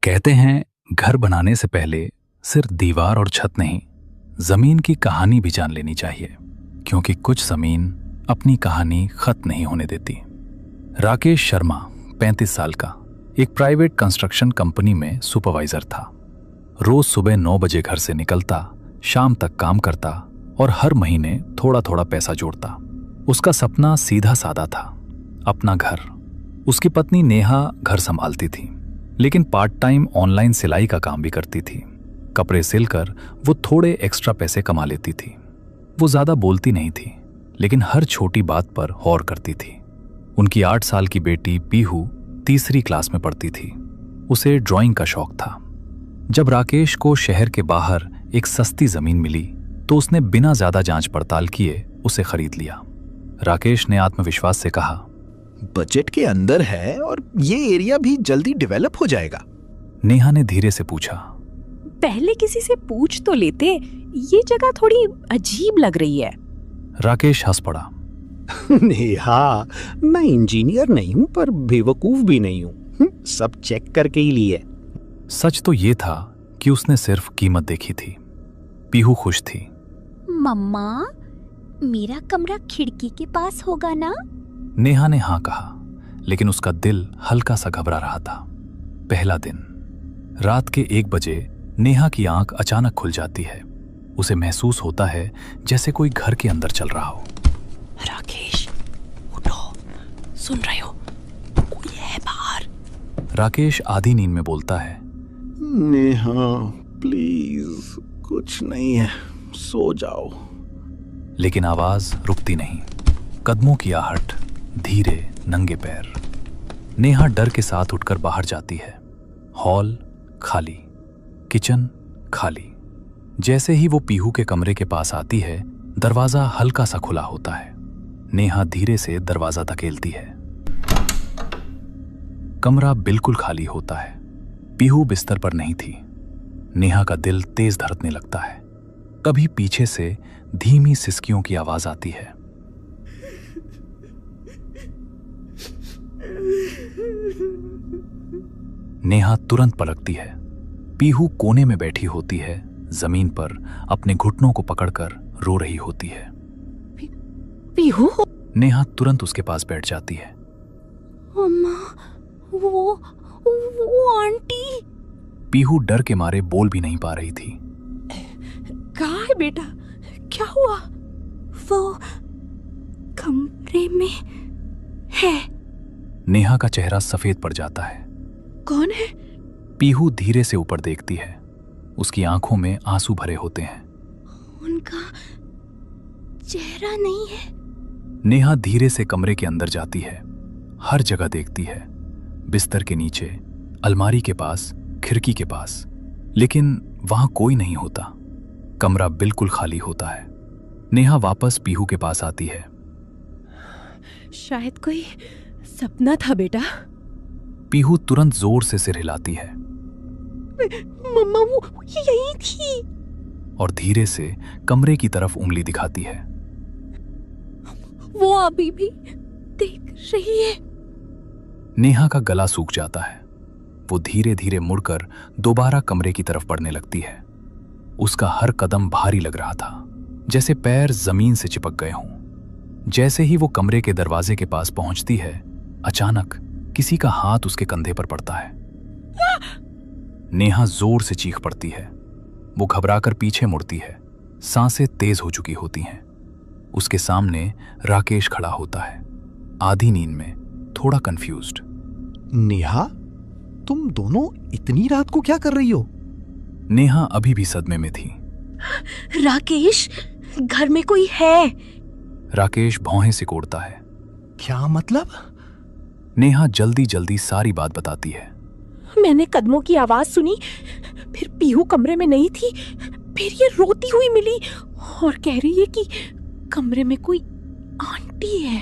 कहते हैं घर बनाने से पहले सिर्फ दीवार और छत नहीं, जमीन की कहानी भी जान लेनी चाहिए, क्योंकि कुछ जमीन अपनी कहानी खत्म नहीं होने देती। राकेश शर्मा 35 साल का एक प्राइवेट कंस्ट्रक्शन कंपनी में सुपरवाइजर था। रोज सुबह 9 बजे घर से निकलता, शाम तक काम करता और हर महीने थोड़ा थोड़ा पैसा जोड़ता। उसका सपना सीधा साधा था, अपना घर। उसकी पत्नी नेहा घर संभालती थी, लेकिन पार्ट टाइम ऑनलाइन सिलाई का काम भी करती थी। कपड़े सिलकर वो थोड़े एक्स्ट्रा पैसे कमा लेती थी। वो ज्यादा बोलती नहीं थी, लेकिन हर छोटी बात पर गौर करती थी। उनकी 8 साल की बेटी पीहू तीसरी क्लास में पढ़ती थी। उसे ड्राइंग का शौक था। जब राकेश को शहर के बाहर एक सस्ती जमीन मिली तो उसने बिना ज्यादा जांच पड़ताल किए उसे खरीद लिया। राकेश ने आत्मविश्वास से कहा, बजट के अंदर है और ये एरिया भी जल्दी डेवलप हो जाएगा। नेहा ने धीरे से पूछा, पहले किसी से पूछ तो लेते, ये जगह थोड़ी अजीब लग रही है। राकेश हंस पड़ा। नेहा, मैं इंजीनियर नहीं हूं पर बेवकूफ भी नहीं हूं, सब चेक करके ही लिए। सच तो ये था कि उसने सिर्फ कीमत देखी थी। पीहू खुश थी। मम्मा, मेरा कमरा खिड़की के पास होगा ना? नेहा ने हाँ कहा, लेकिन उसका दिल हल्का सा घबरा रहा था। पहला दिन, रात के 1 बजे नेहा की आंख अचानक खुल जाती है। उसे महसूस होता है जैसे कोई घर के अंदर चल रहा हो। राकेश, उठो, सुन रहे हो? कोई है बाहर। राकेश आधी नींद में बोलता है, नेहा प्लीज, कुछ नहीं है, सो जाओ। लेकिन आवाज रुकती नहीं। कदमों की आहट, धीरे नंगे पैर। नेहा डर के साथ उठकर बाहर जाती है। हॉल खाली, किचन खाली। जैसे ही वो पीहू के कमरे के पास आती है, दरवाजा हल्का सा खुला होता है। नेहा धीरे से दरवाजा धकेलती है। कमरा बिल्कुल खाली होता है। पीहू बिस्तर पर नहीं थी। नेहा का दिल तेज धड़कने लगता है। कभी पीछे से धीमी सिसकियों की आवाज आती है। नेहा तुरंत पलटती है। पीहू कोने में बैठी होती है, जमीन पर अपने घुटनों को पकड़कर रो रही होती है। पीहू? नेहा तुरंत उसके पास बैठ जाती है। अम्मा, वो आंटी। पीहू डर के मारे बोल भी नहीं पा रही थी। कहाँ है बेटा? क्या हुआ? वो कमरे में है। नेहा का चेहरा सफेद पड़ जाता है। कौन है? पीहू धीरे से ऊपर देखती है। उसकी आंखों में आंसू भरे होते हैं। उनका चेहरा नहीं है। नेहा धीरे से कमरे के अंदर जाती है। हर जगह देखती है, बिस्तर के नीचे, अलमारी के पास, खिड़की के पास, लेकिन वहां कोई नहीं होता। कमरा बिल्कुल खाली होता है। नेहा वापस पीहू के पास आती है। शायद कोई सपना था बेटा। पीहू तुरंत जोर से सिर हिलाती है। मम्मा, वो यही थी। और धीरे से कमरे की तरफ उंगली दिखाती है। वो अभी भी देख रही है। नेहा का गला सूख जाता है। वो धीरे धीरे मुड़कर दोबारा कमरे की तरफ बढ़ने लगती है। उसका हर कदम भारी लग रहा था, जैसे पैर जमीन से चिपक गए हों। जैसे ही वो कमरे के दरवाजे के पास पहुंचती है, अचानक किसी का हाथ उसके कंधे पर पड़ता है। नेहा जोर से चीख पड़ती है। वो घबराकर पीछे मुड़ती है। सांसें तेज हो चुकी होती हैं। उसके सामने राकेश खड़ा होता है, आधी नींद में, थोड़ा कंफ्यूज्ड। नेहा, तुम दोनों इतनी रात को क्या कर रही हो? नेहा अभी भी सदमे में थी। राकेश, घर में कोई है। राकेश भौहें सिकोड़ता है। क्या मतलब? नेहा जल्दी जल्दी सारी बात बताती है। मैंने कदमों की आवाज सुनी, फिर पीहू कमरे में नहीं थी, फिर ये रोती हुई मिली और कह रही है कि कमरे में कोई आंटी है।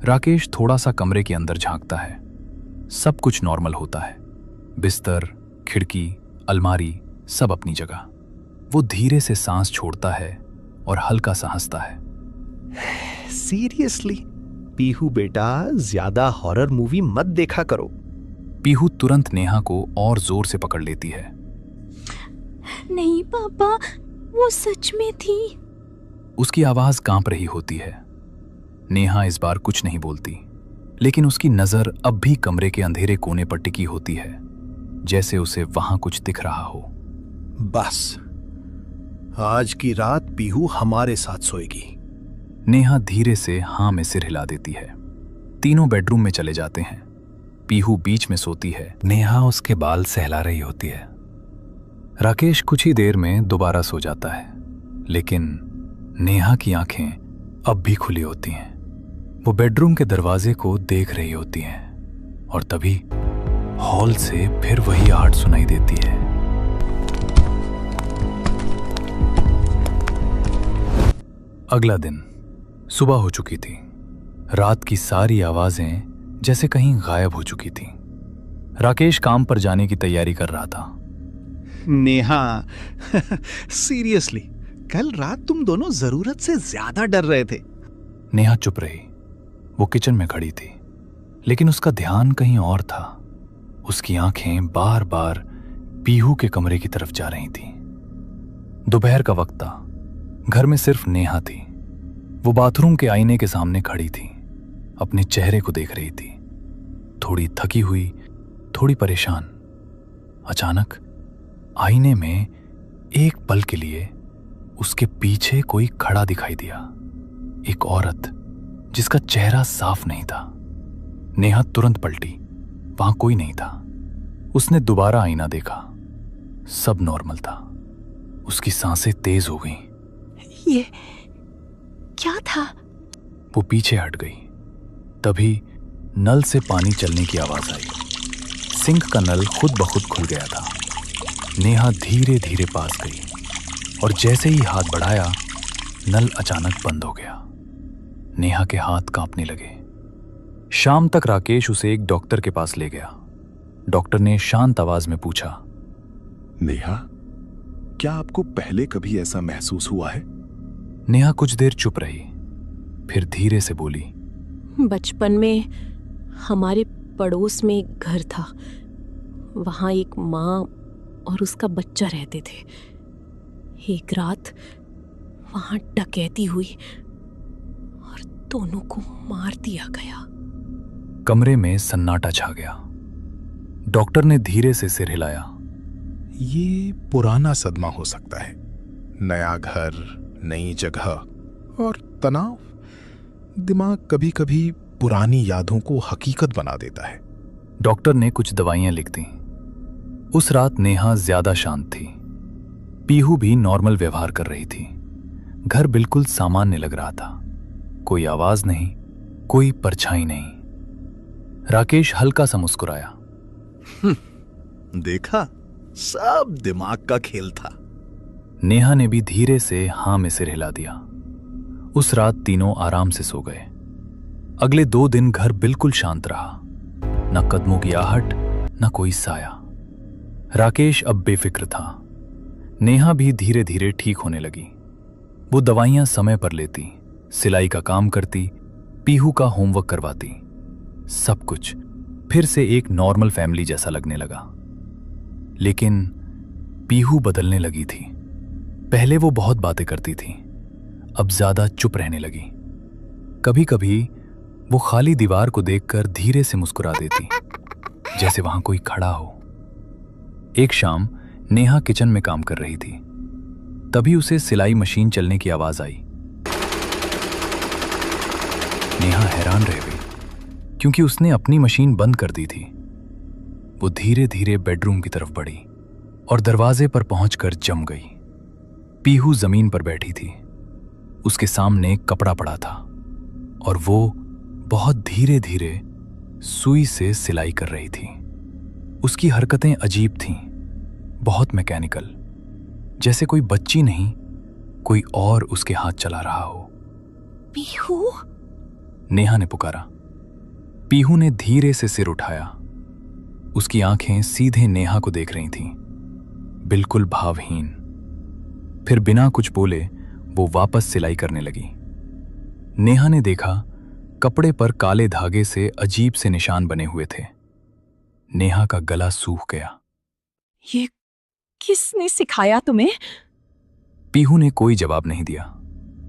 राकेश थोड़ा सा कमरे के अंदर झांकता है। सब कुछ नॉर्मल होता है। बिस्तर, खिड़की, अलमारी, सब अपनी जगह। वो धीरे से सांस छोड़ता है और हल्का सा हंसता है। सीरियसली, पीहू बेटा, ज्यादा हॉरर मूवी मत देखा करो। पीहू तुरंत नेहा को और जोर से पकड़ लेती है। नहीं पापा, वो सच में थी। उसकी आवाज कांप रही होती है। नेहा इस बार कुछ नहीं बोलती, लेकिन उसकी नजर अब भी कमरे के अंधेरे कोने पर टिकी होती है, जैसे उसे वहां कुछ दिख रहा हो। बस आज की रात पीहू हमारे साथ सोएगी। नेहा धीरे से हां में सिर हिला देती है। तीनों बेडरूम में चले जाते हैं। पीहू बीच में सोती है। नेहा उसके बाल सहला रही होती है। राकेश कुछ ही देर में दोबारा सो जाता है, लेकिन नेहा की आंखें अब भी खुली होती हैं। वो बेडरूम के दरवाजे को देख रही होती हैं और तभी हॉल से फिर वही आहट सुनाई देती है। अगला दिन सुबह हो चुकी थी। रात की सारी आवाजें जैसे कहीं गायब हो चुकी थी। राकेश काम पर जाने की तैयारी कर रहा था। नेहा सीरियसली, कल रात तुम दोनों जरूरत से ज्यादा डर रहे थे। नेहा चुप रही। वो किचन में खड़ी थी, लेकिन उसका ध्यान कहीं और था। उसकी आंखें बार बार पीहू के कमरे की तरफ जा रही थीं। दोपहर का वक्त था। घर में सिर्फ नेहा थी। वो बाथरूम के आईने के सामने खड़ी थी, अपने चेहरे को देख रही थी, थोड़ी थकी हुई, थोड़ी परेशान। अचानक आईने में एक पल के लिए उसके पीछे कोई खड़ा दिखाई दिया। एक औरत जिसका चेहरा साफ नहीं था। नेहा तुरंत पलटी। वहां कोई नहीं था। उसने दोबारा आईना देखा। सब नॉर्मल था। उसकी सांसें तेज हो गईं। ये क्या था? वो पीछे हट गई। तभी नल से पानी चलने की आवाज आई। सिंक का नल खुद ब खुद खुल गया था। नेहा धीरे धीरे पास गई और जैसे ही हाथ बढ़ाया, नल अचानक बंद हो गया। नेहा के हाथ कांपने लगे। शाम तक राकेश उसे एक डॉक्टर के पास ले गया। डॉक्टर ने शांत आवाज में पूछा, नेहा, क्या आपको पहले कभी ऐसा महसूस हुआ है? नेहा कुछ देर चुप रही, फिर धीरे से बोली, बचपन में हमारे पड़ोस में एक घर था। वहां एक माँ और उसका बच्चा रहते थे। एक रात वहां डकैती हुई और दोनों को मार दिया गया। कमरे में सन्नाटा छा गया। डॉक्टर ने धीरे से सिर हिलाया। ये पुराना सदमा हो सकता है। नया घर, नई जगह और तनाव। दिमाग कभी कभी पुरानी यादों को हकीकत बना देता है। डॉक्टर ने कुछ दवाइयां लिख दी। उस रात नेहा ज्यादा शांत थी। पीहू भी नॉर्मल व्यवहार कर रही थी। घर बिल्कुल सामान्य लग रहा था। कोई आवाज नहीं, कोई परछाई नहीं। राकेश हल्का सा मुस्कुराया। देखा, सब दिमाग का खेल था। नेहा ने भी धीरे से हां में सिर हिला दिया। उस रात तीनों आराम से सो गए। अगले 2 दिन घर बिल्कुल शांत रहा। न कदमों की आहट, न कोई साया। राकेश अब बेफिक्र था। नेहा भी धीरे धीरे ठीक होने लगी। वो दवाइयां समय पर लेती, सिलाई का काम करती, पीहू का होमवर्क करवाती। सब कुछ फिर से एक नॉर्मल फैमिली जैसा लगने लगा। लेकिन पीहू बदलने लगी थी। पहले वो बहुत बातें करती थी, अब ज्यादा चुप रहने लगी। कभी कभी वो खाली दीवार को देखकर धीरे से मुस्कुरा देती, जैसे वहां कोई खड़ा हो। एक शाम नेहा किचन में काम कर रही थी। तभी उसे सिलाई मशीन चलने की आवाज आई। नेहा हैरान रह गई, क्योंकि उसने अपनी मशीन बंद कर दी थी। वो धीरे धीरे बेडरूम की तरफ बढ़ी और दरवाजे पर पहुंचकर जम गई। पीहू जमीन पर बैठी थी। उसके सामने कपड़ा पड़ा था और वो बहुत धीरे धीरे सुई से सिलाई कर रही थी। उसकी हरकतें अजीब थीं, बहुत मैकेनिकल, जैसे कोई बच्ची नहीं, कोई और उसके हाथ चला रहा हो। पीहू, नेहा ने पुकारा। पीहू ने धीरे से सिर उठाया। उसकी आंखें सीधे नेहा को देख रही थीं, बिल्कुल भावहीन। फिर बिना कुछ बोले वो वापस सिलाई करने लगी। नेहा ने देखा कपड़े पर काले धागे से अजीब से निशान बने हुए थे। नेहा का गला सूख गया। ये किसने सिखाया तुम्हें? पीहू ने कोई जवाब नहीं दिया।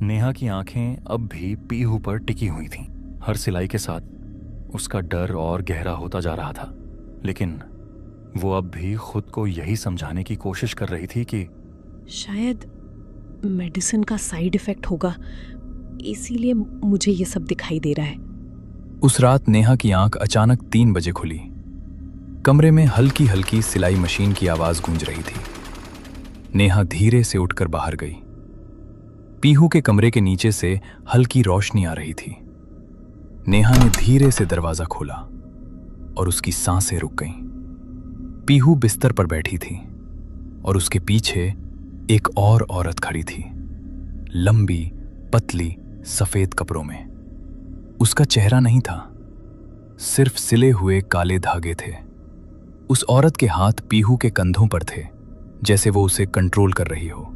नेहा की आंखें अब भी पीहू पर टिकी हुई थीं। हर सिलाई के साथ उसका डर और गहरा होता जा रहा था, लेकिन वो अब भी खुद को यही समझाने की कोशिश कर रही थी कि शायद मेडिसिन का साइड इफेक्ट होगा, इसीलिए मुझे ये सब दिखाई दे रहा है। उस रात नेहा की आंख अचानक 3 बजे खुली। कमरे में हल्की हल्की सिलाई मशीन की आवाज गूंज रही थी। नेहा धीरे से उठकर बाहर गई। पीहू के कमरे के नीचे से हल्की रोशनी आ रही थी। नेहा ने धीरे से दरवाजा खोला और उसकी सांसें रुक गईं। पीहू बिस्तर पर बैठी थी और उसके पीछे एक और औरत खड़ी थी, लंबी, पतली, सफेद कपड़ों में। उसका चेहरा नहीं था, सिर्फ सिले हुए काले धागे थे। उस औरत के हाथ पीहू के कंधों पर थे, जैसे वो उसे कंट्रोल कर रही हो।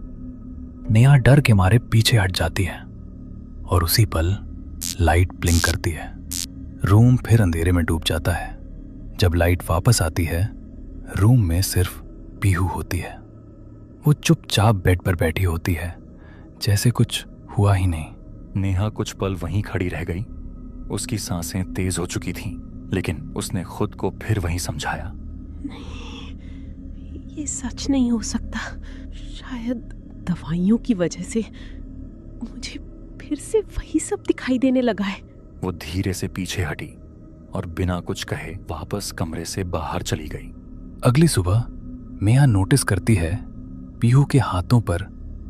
नेहा डर के मारे पीछे हट जाती है और उसी पल लाइट ब्लिंक करती है। रूम फिर अंधेरे में डूब जाता है। जब लाइट वापस आती है, रूम में सिर्फ पीहू होती है। वो चुपचाप बेड पर बैठी होती है, जैसे कुछ हुआ ही नहीं। नेहा कुछ पल वहीं खड़ी रह गई। उसकी सांसें तेज हो चुकी थीं, लेकिन उसने खुद को फिर वहीं समझाया। नहीं, ये सच नहीं हो सकता। शायद दवाइयों की वजह से मुझे फिर से वही सब दिखाई देने लगा है। वो धीरे से पीछे हटी और बिना कुछ कहे वापस कमरे से बाहर चली गई। अगली सुबह नेहा नोटिस करती है पीहू के हाथों पर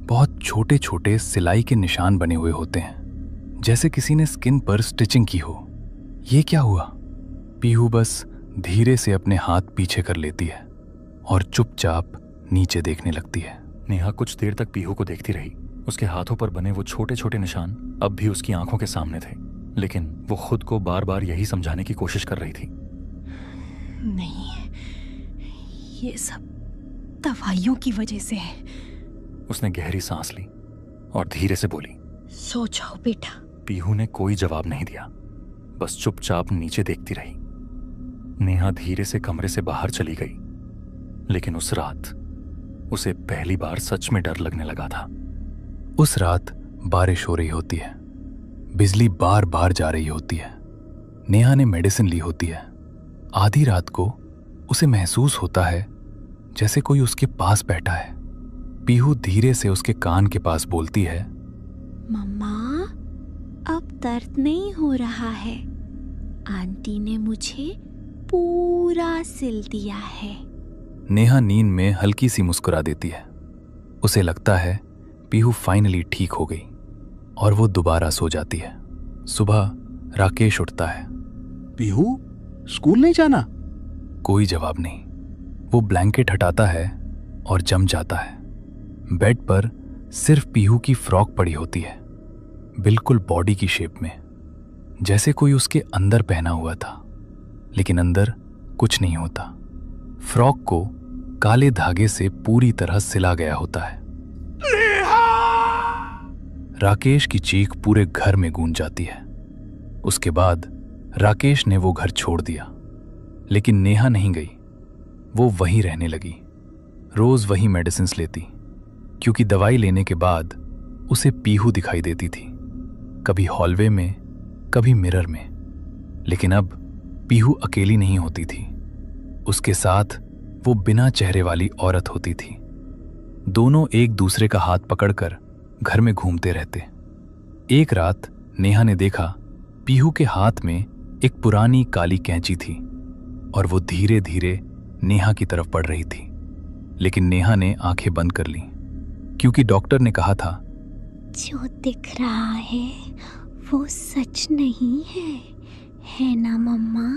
बहुत छोटे छोटे सिलाई के निशान बने हुए होते हैं, जैसे किसी ने स्किन पर स्टिचिंग की हो। ये क्या हुआ? पीहू बस धीरे से अपने हाथ पीछे कर लेती है और चुपचाप नीचे देखने लगती है। नेहा कुछ देर तक पीहू को देखती रही। उसके हाथों पर बने वो छोटे छोटे निशान अब भी उसकी आंखों के सामने थे, लेकिन वो खुद को बार बार यही समझाने की कोशिश कर रही थी। नहीं, ये सब दवाइयों की वजह से है। उसने गहरी सांस ली और धीरे से बोली, सो जाओ बेटा। पीहू ने कोई जवाब नहीं दिया, बस चुपचाप नीचे देखती रही। नेहा धीरे से कमरे से बाहर चली गई, लेकिन उस रात उसे पहली बार सच में डर लगने लगा था। उस रात बारिश हो रही होती है, बिजली बार बार जा रही होती है। नेहा ने मेडिसिन ली होती है। आधी रात को उसे महसूस होता है जैसे कोई उसके पास बैठा है। पीहू धीरे से उसके कान के पास बोलती है, मम्मा, अब दर्द नहीं हो रहा है। आंटी ने मुझे पूरा सिल दिया है। नेहा नींद में हल्की सी मुस्कुरा देती है। उसे लगता है पीहू फाइनली ठीक हो गई और वो दोबारा सो जाती है। सुबह राकेश उठता है। पीहू, स्कूल नहीं जाना? कोई जवाब नहीं। वो ब्लैंकेट हटाता है और जम जाता है। बेड पर सिर्फ पीहू की फ्रॉक पड़ी होती है, बिल्कुल बॉडी की शेप में, जैसे कोई उसके अंदर पहना हुआ था, लेकिन अंदर कुछ नहीं होता। फ्रॉक को काले धागे से पूरी तरह सिला गया होता है। राकेश की चीख पूरे घर में गूंज जाती है। उसके बाद राकेश ने वो घर छोड़ दिया, लेकिन नेहा नहीं गई। वो वहीं रहने लगी, रोज वही मेडिसिन्स लेती, क्योंकि दवाई लेने के बाद उसे पीहू दिखाई देती थी, कभी हॉलवे में, कभी मिरर में। लेकिन अब पीहू अकेली नहीं होती थी, उसके साथ वो बिना चेहरे वाली औरत होती थी। दोनों एक दूसरे का हाथ पकड़कर घर में घूमते रहते। एक रात नेहा ने देखा पीहू के हाथ में एक पुरानी काली कैंची थी और वो धीरे धीरे नेहा की तरफ बढ़ रही थी। लेकिन नेहा ने आंखें बंद कर लीं, क्योंकि डॉक्टर ने कहा था, जो दिख रहा है वो सच नहीं है ना मम्मा?